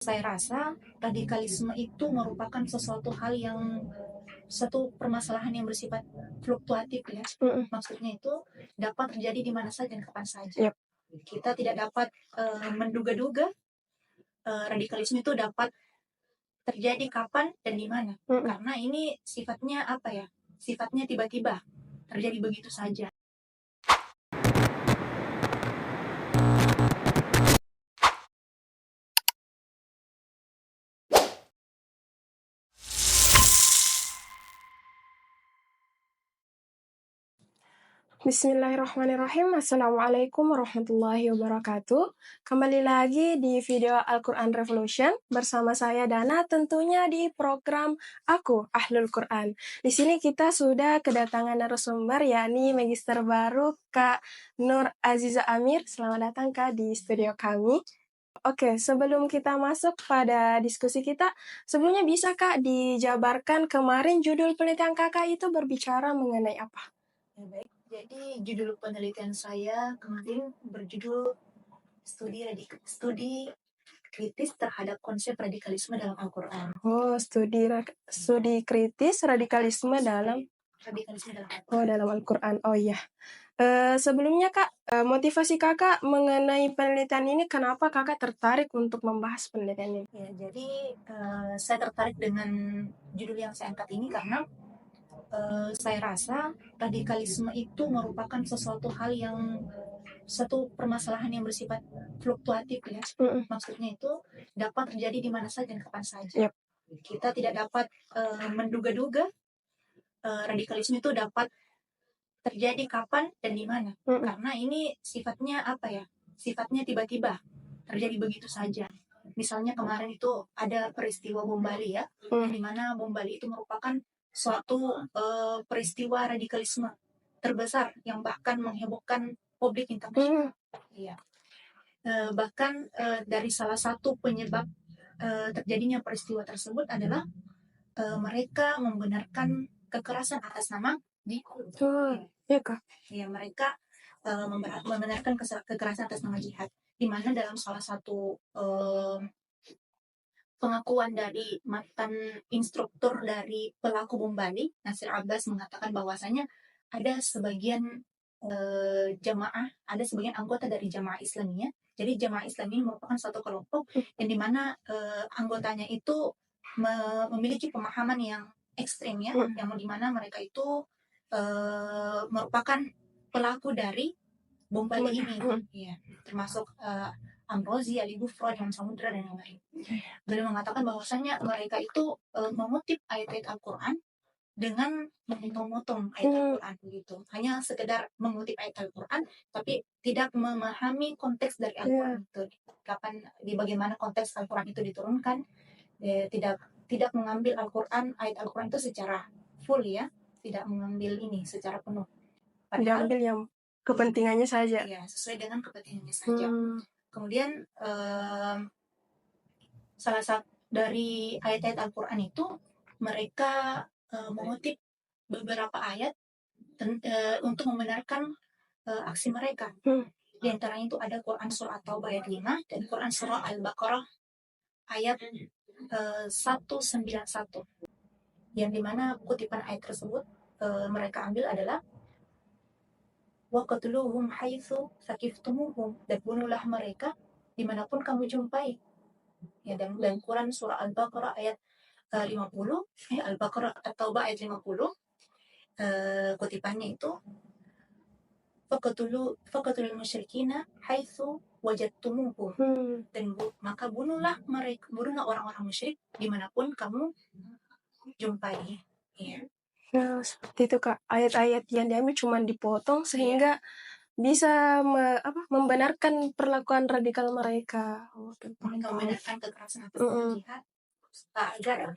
Saya rasa radikalisme itu merupakan satu permasalahan yang bersifat fluktuatif ya. Maksudnya itu dapat terjadi di mana saja dan kapan saja. Yap. Kita tidak dapat menduga-duga radikalisme itu dapat terjadi kapan dan di mana. Karena ini sifatnya apa ya? Sifatnya tiba-tiba terjadi begitu saja. Bismillahirrahmanirrahim. Assalamualaikum warahmatullahi wabarakatuh. Kembali lagi di video Al-Quran Revolution bersama saya Dana, tentunya di program Aku Ahlul Quran. Di sini kita sudah kedatangan narasumber, yakni Magister baru Kak Nur Aziza Amir. Selamat datang Kak di studio kami. Oke, sebelum kita masuk pada diskusi kita, sebelumnya bisa Kak dijabarkan kemarin judul penelitian Kakak itu berbicara mengenai apa? Ya, baik. Jadi judul penelitian saya kemarin berjudul studi kritis terhadap konsep radikalisme dalam Al-Quran. Oh, studi kritis radikalisme dalam Al-Quran. Oh, dalam Al-Quran. Oh iya. Sebelumnya Kak, motivasi Kakak mengenai penelitian ini, kenapa Kakak tertarik untuk membahas penelitian ini? Ya, jadi saya tertarik dengan judul yang saya angkat ini karena saya rasa radikalisme itu merupakan satu permasalahan yang bersifat fluktuatif ya. Maksudnya itu dapat terjadi di mana saja dan kapan saja. Yap. Kita tidak dapat menduga-duga radikalisme itu dapat terjadi kapan dan di mana. Karena ini sifatnya apa ya? Sifatnya tiba-tiba terjadi begitu saja. Misalnya kemarin itu ada peristiwa bom Bali ya, di mana bom Bali itu merupakan suatu peristiwa radikalisme terbesar yang bahkan menghebohkan publik internasional. Iya. Bahkan dari salah satu penyebab terjadinya peristiwa tersebut adalah mereka membenarkan kekerasan atas nama jihad. Iya Kak. Ya, mereka membenarkan kekerasan atas nama jihad, di mana dalam salah satu pengakuan dari mantan instruktur dari pelaku bom Bali, Nasir Abbas, mengatakan bahwasanya ada sebagian ada sebagian anggota dari jamaah Islamiyah. Jadi jamaah Islam ini merupakan satu kelompok yang dimana anggotanya itu memiliki pemahaman yang ekstrim ya, yang dimana mereka itu merupakan pelaku dari bom Bali ini, ya, termasuk Amrozi, Ali Gufron, Imam Samudra, dan yang lain. Beliau mengatakan bahwasanya mereka itu mengutip ayat-ayat Al-Quran dengan memotong ayat Al-Quran begitu. Hanya sekedar mengutip ayat Al-Quran, tapi tidak memahami konteks dari Al-Quran itu. Di bagaimana konteks Al-Quran itu diturunkan, tidak mengambil ayat Al-Quran itu secara full ya, tidak mengambil ini secara penuh. Diambil yang kepentingannya saja. Ya, sesuai dengan kepentingannya saja. Kemudian salah satu dari ayat-ayat Al-Quran itu mereka mengutip beberapa ayat untuk membenarkan aksi mereka. Di antaranya itu ada Quran Surah At-Taubah ayat 5 dan Quran Surah Al-Baqarah ayat 191. Yang dimana kutipan ayat tersebut mereka ambil adalah waqtuluhum haitsu saqiftumuhum, dan bunuhlah mereka dimanapun kamu jumpai. Ya, dan Quran surah Al-Baqarah ayat 50, Al-Baqarah At-Taubah ayat 50, kutipannya itu faqatulul musyrikina haitsu wajadtumuhum, dan maka bunuhlah orang-orang musyrik dimanapun kamu jumpai. Ya. Nah, seperti itu Kak. Ayat-ayat yang diambil cuma dipotong sehingga bisa membenarkan perlakuan radikal mereka. Membenarkan kekerasan atas nama jihad agar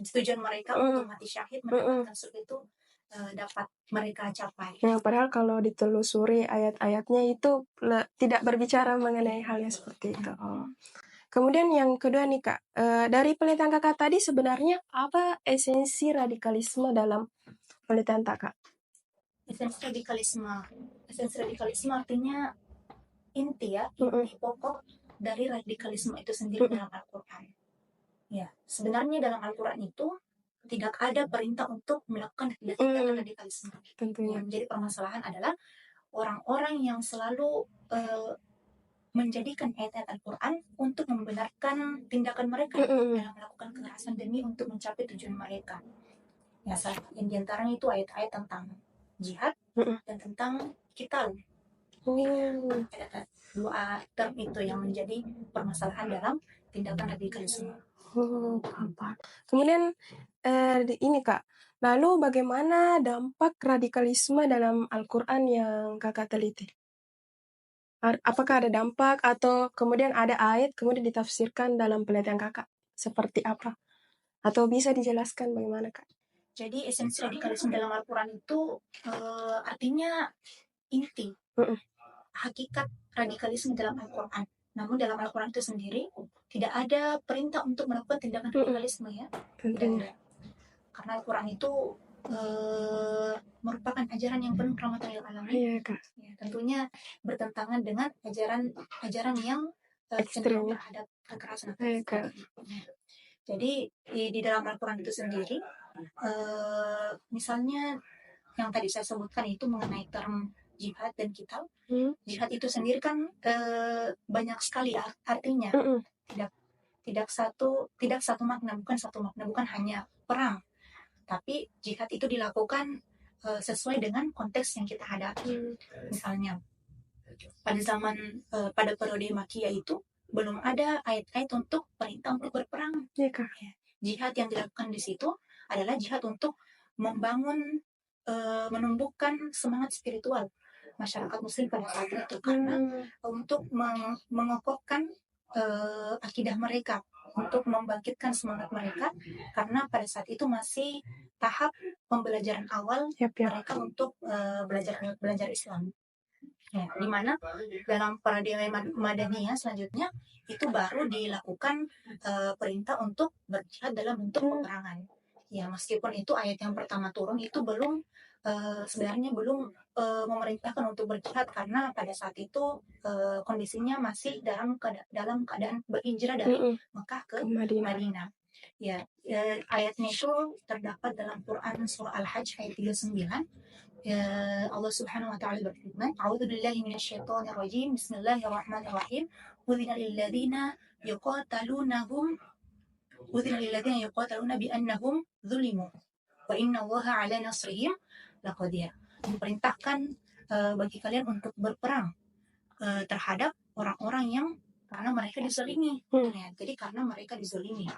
tujuan mereka untuk mati syahid mendapatkan surga itu dapat mereka capai. Nah, padahal kalau ditelusuri ayat-ayatnya itu tidak berbicara mengenai hal yang seperti itu. Kemudian yang kedua nih Kak, dari penelitian Kakak tadi sebenarnya apa esensi radikalisme dalam penelitian Kakak? Esensi radikalisme artinya inti pokok dari radikalisme itu sendiri dalam Al-Quran. Ya, sebenarnya dalam Al-Quran itu tidak ada perintah untuk melakukan tindakan radikalisme. Tentunya. Yang menjadi permasalahan adalah orang-orang yang selalu menjadikan ayat-ayat Al-Quran untuk membenarkan tindakan mereka dalam melakukan kekerasan demi untuk mencapai tujuan mereka. Ya, yang diantaranya itu ayat-ayat tentang jihad dan tentang qital. Ada dua term itu yang menjadi permasalahan dalam tindakan radikalisme. Kemudian ini Kak, lalu bagaimana dampak radikalisme dalam Al-Quran yang Kakak teliti? Apakah ada dampak atau kemudian ada ayat kemudian ditafsirkan dalam penelitian Kakak? Seperti apa? Atau bisa dijelaskan bagaimana Kak? Jadi esensi radikalisme dalam Al-Quran itu artinya inti, hakikat radikalisme dalam Al-Quran. Namun dalam Al-Quran itu sendiri tidak ada perintah untuk melakukan tindakan radikalisme ya. Tidak ada. Karena Al-Quran itu merupakan ajaran yang penuh rahmatan lil alamin. Ya, tentunya bertentangan dengan ajaran yang cenderung terhadap kekerasan. Jadi di dalam Al-Quran itu sendiri, misalnya yang tadi saya sebutkan itu mengenai term jihad dan qital. Jihad itu sendiri kan banyak sekali artinya. Tidak satu makna, bukan hanya perang. Tapi jihad itu dilakukan sesuai dengan konteks yang kita hadapi. Misalnya pada periode Makkiyah itu belum ada ayat-ayat untuk perintah untuk berperang. Ya. Jihad yang dilakukan di situ adalah jihad untuk membangun, menumbuhkan semangat spiritual masyarakat Muslim pada saat itu, karena untuk mengokohkan akidah mereka, untuk membangkitkan semangat mereka, karena pada saat itu masih tahap pembelajaran awal mereka untuk belajar Islam. Ya, di mana dalam paradigma Madaniyah selanjutnya itu baru dilakukan perintah untuk berjihad dalam bentuk peperangan. Ya, meskipun itu ayat yang pertama turun itu sebenarnya belum memerintahkan untuk berjihad, karena pada saat itu kondisinya masih dalam keadaan berhijrah dari Mekah ke Madinah. Ya, ayatnya itu terdapat dalam Quran surah Al-Hajj ayat 39. Allah Subhanahu wa taala berfirman, "A'udzu billahi minasyaitonir rajim. Bismillahirrahmanirrahim. Udzina lil ladzina yuqataluna bi annahum zulimu. Wa innallaha 'ala nasrihim laqadir." Diperintahkan bagi kalian untuk berperang terhadap orang-orang yang karena mereka dizalimi. Ya, jadi karena mereka dizalimi.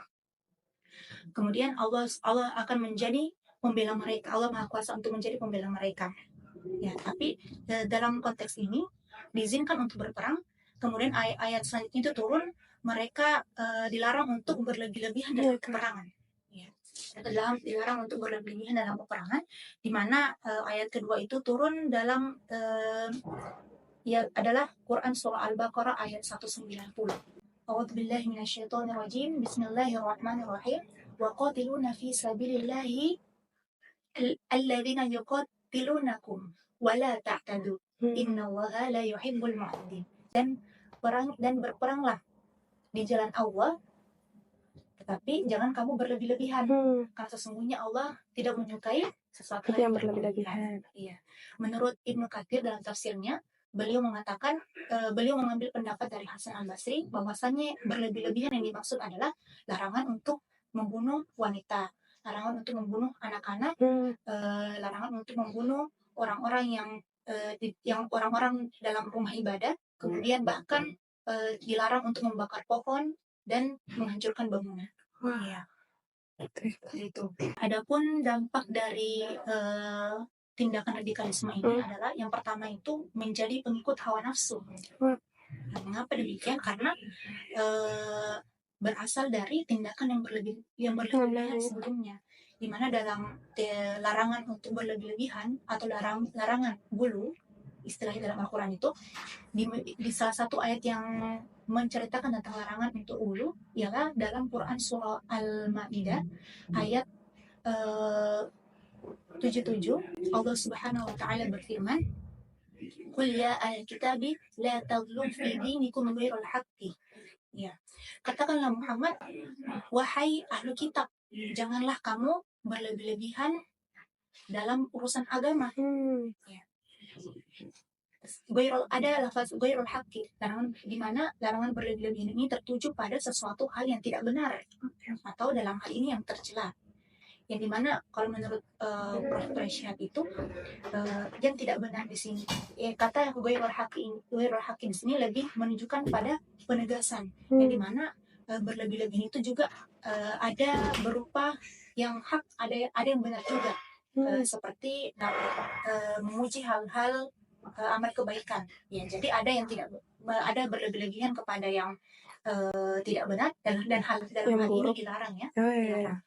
Kemudian Allah akan menjadi pembela mereka. Allah Maha Kuasa untuk menjadi pembela mereka. Ya, tapi dalam konteks ini diizinkan untuk berperang. Kemudian ayat selanjutnya itu turun, mereka dilarang untuk berlebih-lebihan dalam peperangan. Ya, dilarang untuk berlebih-lebihan dalam peperangan, di mana ayat kedua itu turun dalam adalah Quran surah Al-Baqarah ayat 190. A'udzu billahi minasyaitonir rajim. Bismillahirrahmanirrahim. Wa qatiluna fi sabilillahi alladzina yuqatilunakum wa la ta'tadu. Innallaha la yuhibbul mu'tadin. Dan berperanglah di jalan Allah, tetapi jangan kamu berlebih-lebihan, karena sesungguhnya Allah tidak menyukai sesuatu yang berlebih-lebihan. Iya. Menurut Ibnu Katsir dalam tafsirnya, beliau mengatakan, beliau mengambil pendapat dari Hasan Al-Basri bahwasannya berlebih-lebihan yang dimaksud adalah larangan untuk membunuh wanita, larangan untuk membunuh anak-anak, larangan untuk membunuh orang-orang yang orang-orang dalam rumah ibadah, kemudian bahkan dilarang untuk membakar pohon dan menghancurkan bangunan. Ya. Itu. Adapun dampak dari tindakan radikalisme ini adalah yang pertama itu menjadi pengikut hawa nafsu. Nah, mengapa demikian? Karena berasal dari tindakan yang berlebihan sebelumnya, di mana dalam larangan untuk berlebih-lebihan atau larangan gulu, istilahnya dalam Al-Quran itu di salah satu ayat yang menceritakan tentang larangan untuk gulu ialah dalam Quran surah Al-Maidah ayat 77. Allah Subhanahu wa taala berfirman, "Qul ya al-kitabi la taghlu fi dinikum ghairul haqqi Ya, katakanlah Muhammad, wahai ahlu kitab, janganlah kamu berlebih-lebihan dalam urusan agama. Ya. Ada lafaz ghairul haqqi, larangan di mana larangan berlebih-lebihan ini tertuju pada sesuatu hal yang tidak benar atau dalam hal ini yang tercela. Yang dimana kalau menurut Prof. Rashad itu yang tidak benar di sini. Kata ghairul haqqi di sini lebih menunjukkan pada penegasan. Yang dimana berlebih-lebihan itu juga ada berupa yang hak, ada yang benar juga. Seperti memuji hal-hal amal kebaikan. Ya, jadi ada yang tidak ada berlebih-lebihan kepada yang tidak benar dan hal dalam hal ini dilarang ya. Dilarang.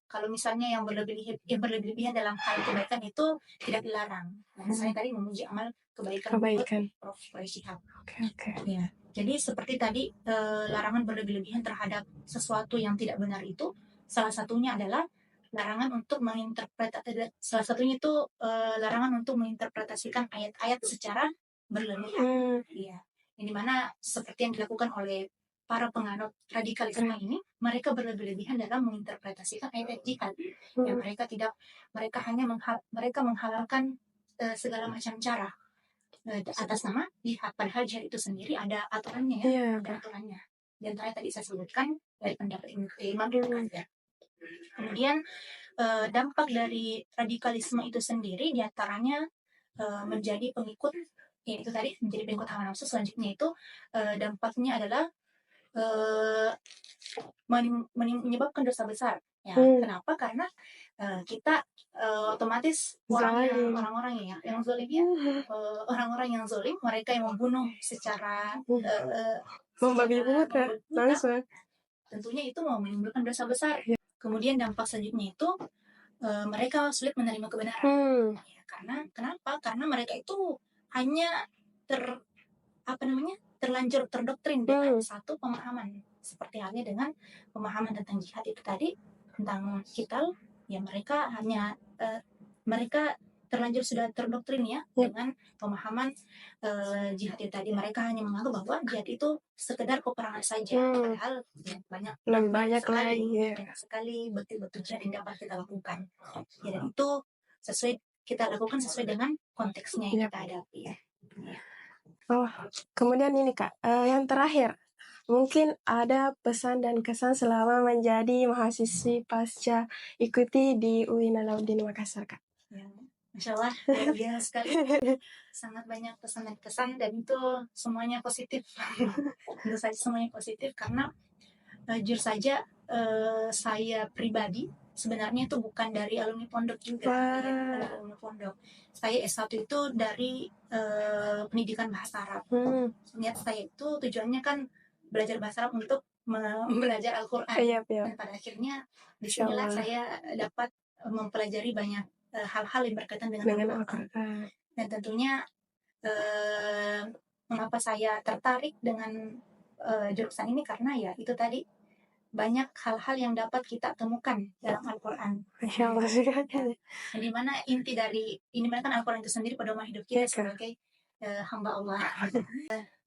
Kalau misalnya yang berlebihan dalam hal kebaikan itu tidak dilarang. Nah, saya tadi memuji amal kebaikan. Prof. Shihab. Ya. Jadi seperti tadi larangan berlebihan terhadap sesuatu yang tidak benar itu salah satunya adalah larangan untuk menginterpretasikan ayat-ayat secara berlebihan. Ya. Yang dimana seperti yang dilakukan oleh para penganut radikalisme ini, mereka berlebihan dalam menginterpretasikan ayat jihad. Yang mereka hanya menghalalkan segala macam cara atas nama jihad. Padahal jihad itu sendiri ada aturannya ya, ada aturannya. Dan tadi saya sebutkan dari pendapat Imam Ibnu Katsir. Kemudian dampak dari radikalisme itu sendiri diantaranya menjadi pengikut, yaitu tadi menjadi pengikut hawa nafsu. Selanjutnya itu dampaknya adalah menyebabkan dosa besar. Ya, kenapa? Karena kita otomatis orang-orang yang zalim ya, orang-orang yang zalim, mereka yang membunuh secara membabi buta, langsung. Tentunya itu mau menimbulkan dosa besar. Kemudian dampak selanjutnya itu mereka sulit menerima kebenaran. Ya, kenapa? Karena mereka itu hanya terlanjur terdoktrin dengan satu pemahaman, seperti halnya dengan pemahaman tentang jihad itu tadi, tentang qital, ya mereka terlanjur sudah terdoktrin ya dengan pemahaman jihad itu tadi. Mereka hanya menganggap bahwa jihad itu sekedar peperangan saja, padahal ya, banyak sekali betul-betul jihad yang dapat kita lakukan. Ya, dan itu kita lakukan sesuai dengan konteksnya yang kita hadapi ya. Kemudian ini Kak, yang terakhir, mungkin ada pesan dan kesan selama menjadi mahasiswi pasca ikuti di UIN Alauddin Makassar, Kak. Ya, Masya Allah, luar biasa sekali. Sangat banyak pesan dan kesan, dan itu semuanya positif. Tentu saja semuanya positif, karena jujur saja saya pribadi sebenarnya itu bukan dari alumni pondok juga. Ya, alumni pondok. Saya S1 itu dari pendidikan bahasa Arab. Niat saya itu tujuannya kan belajar bahasa Arab untuk belajar Al-Quran. Dan pada akhirnya disinilah saya dapat mempelajari banyak hal-hal yang berkaitan dengan Al-Quran. Dan tentunya mengapa saya tertarik dengan jurusan ini, karena ya itu tadi banyak hal-hal yang dapat kita temukan dalam Al-Quran. Yang dimana inti dari ini kan Al-Quran itu sendiri pedoman hidup kita sebagai hamba Allah.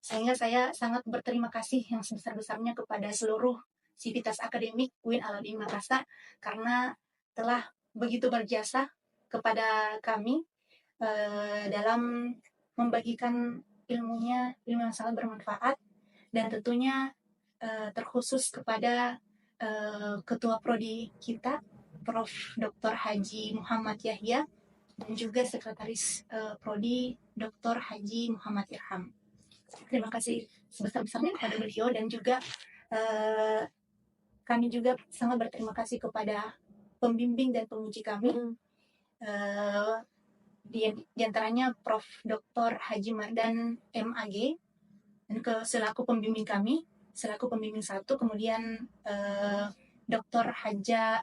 Sehingga saya sangat berterima kasih yang sebesar-besarnya kepada seluruh sivitas akademik UIN Alauddin Makassar, karena telah begitu berjasa kepada kami dalam membagikan ilmu yang sangat bermanfaat, dan tentunya terkhusus kepada Ketua Prodi kita, Prof. Dr. Haji Muhammad Yahya, dan juga Sekretaris Prodi Dr. Haji Muhammad Irham. Terima kasih sebesar-besarnya kepada beliau, dan juga kami juga sangat berterima kasih kepada pembimbing dan penguji kami. Di antaranya Prof. Dr. Haji Mardan MAG, dan selaku pembimbing kami, selaku pembimbing 1, kemudian Dr. Haja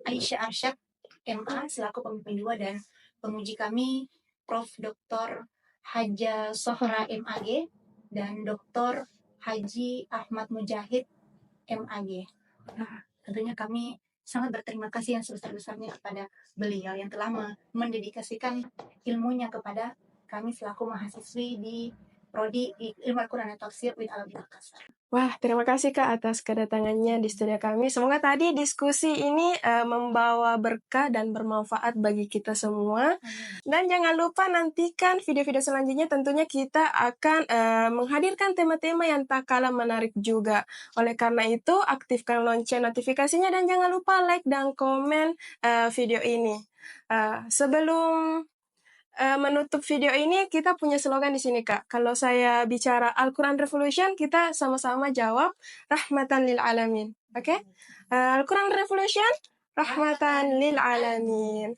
Aisyah Arsyad MA selaku pembimbing 2, dan penguji kami Prof. Dr. Haja Sohra MAG dan Dr. Haji Ahmad Mujahid MAG. Tentunya kami sangat berterima kasih yang sebesar-besarnya kepada beliau yang telah mendedikasikan ilmunya kepada kami selaku mahasiswi di Prodi Ilmu Al-Quran dan Tafsir UIN Alauddin Makassar. Wah, terima kasih Kak atas kedatangannya di studio kami. Semoga tadi diskusi ini membawa berkah dan bermanfaat bagi kita semua. Amin. Dan jangan lupa nantikan video-video selanjutnya. Tentunya kita akan menghadirkan tema-tema yang tak kalah menarik juga. Oleh karena itu, aktifkan lonceng notifikasinya dan jangan lupa like dan komen video ini. Sebelum menutup video ini, kita punya slogan di sini, Kak. Kalau saya bicara Al-Quran Revolution, kita sama-sama jawab rahmatan lil alamin. Oke? Al-Quran Revolution, rahmatan lil alamin.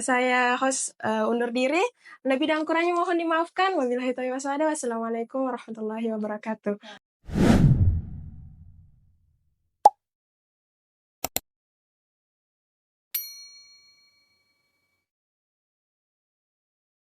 Saya host undur diri. Lebih dan kurangnya mohon dimaafkan. Wabillahi taufiq wal hidayah. Wassalamualaikum warahmatullahi wabarakatuh.